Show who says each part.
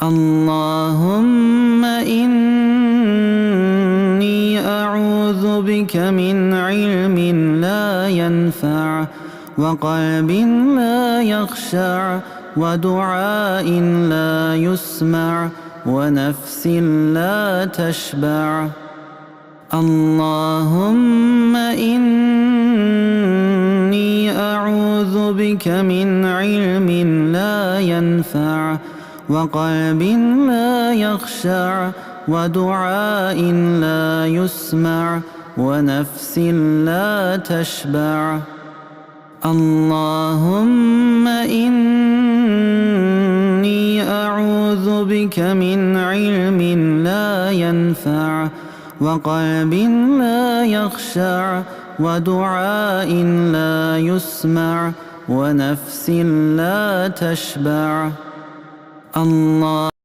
Speaker 1: اللهم إني أعوذ بك من علم لا ينفع وقلب لا يخشع ودعاء لا يسمع ونفس لا تشبع. اللهم إني أعوذ بك من علم لا ينفع وقلب لا يخشع ودعاء لا يسمع ونفس لا تشبع. اللهم إني أعوذ بك من علم لا ينفع وقلب لا يخشع ودعاء لا يسمع ونفس لا تشبع. الله